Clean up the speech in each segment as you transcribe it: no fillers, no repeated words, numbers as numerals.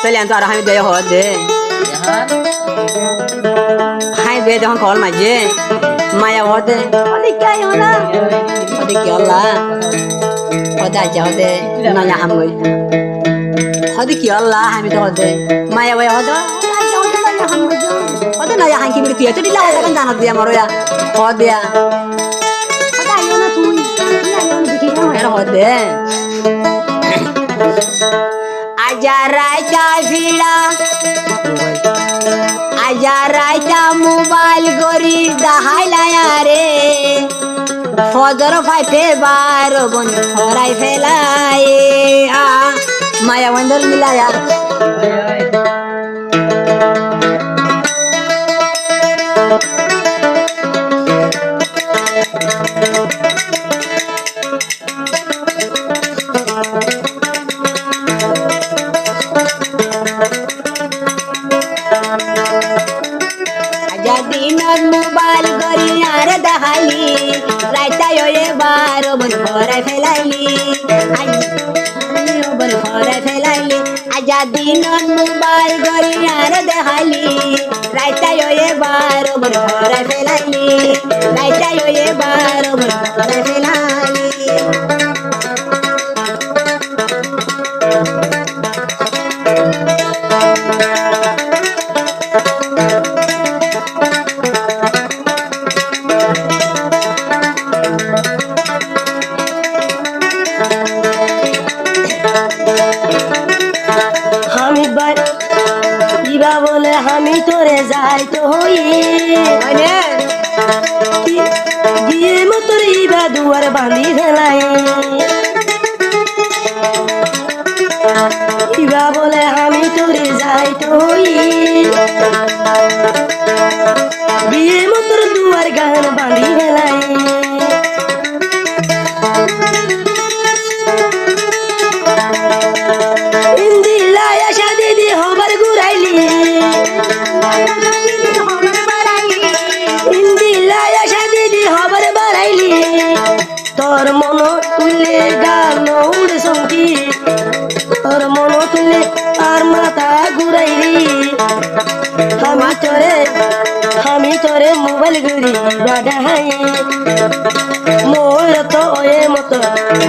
Tôi làm cho hai đứa họ để hai đứa đó còn mà gì mà họ để họ đi cái họ đó họ đi kiểu là họ đã cho để nó nhà ham người họ đi kiểu là hai đứa họ để mà họ đó họ đó nhà hàng kia bị tiệt đi là kan jana dia maro ya họ dia họ đã yêu nó thui nhà yêu nó bị kia họ để Ajarai vila Ajarai mobile gori dahailaya re Fodor fight bar bon horai felai Maya wonder milaya Dinot mobile gori are dahali raita yoye baro bon horai felai ay bon horai felai aja dinot mobile gori are dahali raita yoye baro bon horai felai raita yoye baro bon horai felai আমি তোরে যাই তো গিয়ে মতর ইবা দুয়ার বাঁধি ফেলাই ইবা বলে আমি তোরে যাই তো গিয়ে মতর দুয়ার গান বাঁধি ফেলাই ইন্দিলায় আশা দিদি হবার ঘুরাইলি ইন্দিলায় আশা দিদি হবার বাড়াইলি তোর মন তুলে গান উড়ে সঙ্গী তোর মন তুলে আর মাথা ঘুরাইলি আমি তোরে মোবাইল ঘুরি বাড়াই মোর তো এ মতো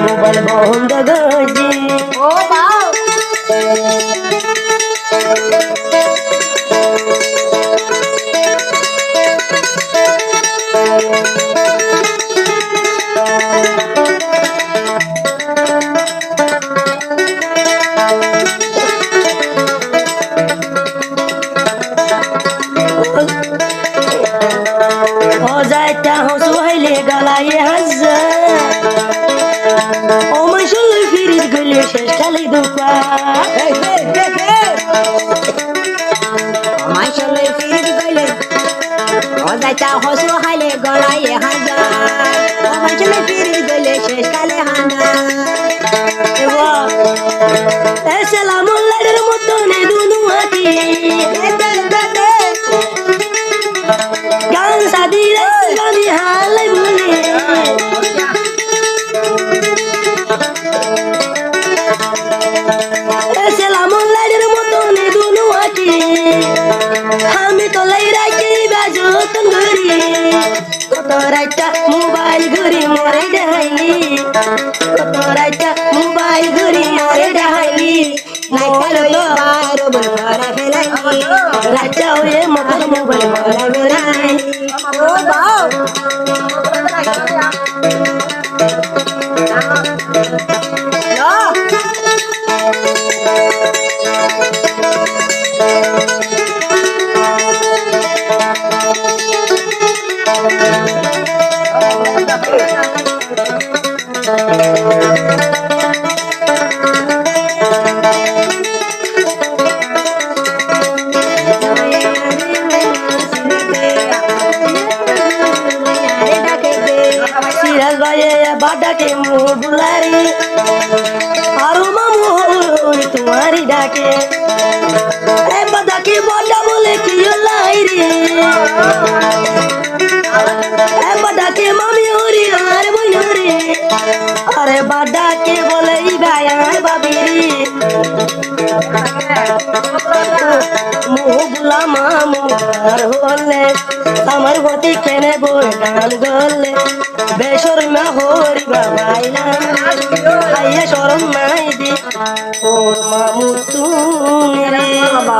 মোবাইল বন্ধ গজি ও বাও যাইতা হসুহাইলে গলায় হাজা ও মাইশল ফিরিজ গলে শেষ খালি দুপা মাইশল ফিরিজ গলে ও যাইতা হসুহাইলে গলায় হাজা ও মাইশল ফিরিজ গলে শেষ খালি হানা সালামুল্লাহর মতনে দুনু হাতি গান সাদিরে গানি হালাই বলে সালামুল্লাহর মতনে দুনু হাতি আমি তো লাই রাখি বাজতন ঘড়ি কত রাইতা মোবাইল ঘড়ি মরে দেখাইলি কত রাইতা মোবাইল ঘড়ি মরে দেখাইলি বারো বড় ফেলাই রাজা হয়ে মতর মোবাইল মরা বেড়াই ও বাও बाडाके मुँह बुलारी आरो मामू तुम्हारी डाके ए बाडाके बाडा बोले कि लाई रे ए बाडाके मामी होरी आरे बोल रे अरे बाडाके बोले ई भाई आए बाबीरी মুগুলা মামু আর হলে আমার গতি কেনে বই গান গলে বেসর মা হরি বাবাইলা আইয়া শরম নাই দি ওর মামু তুমি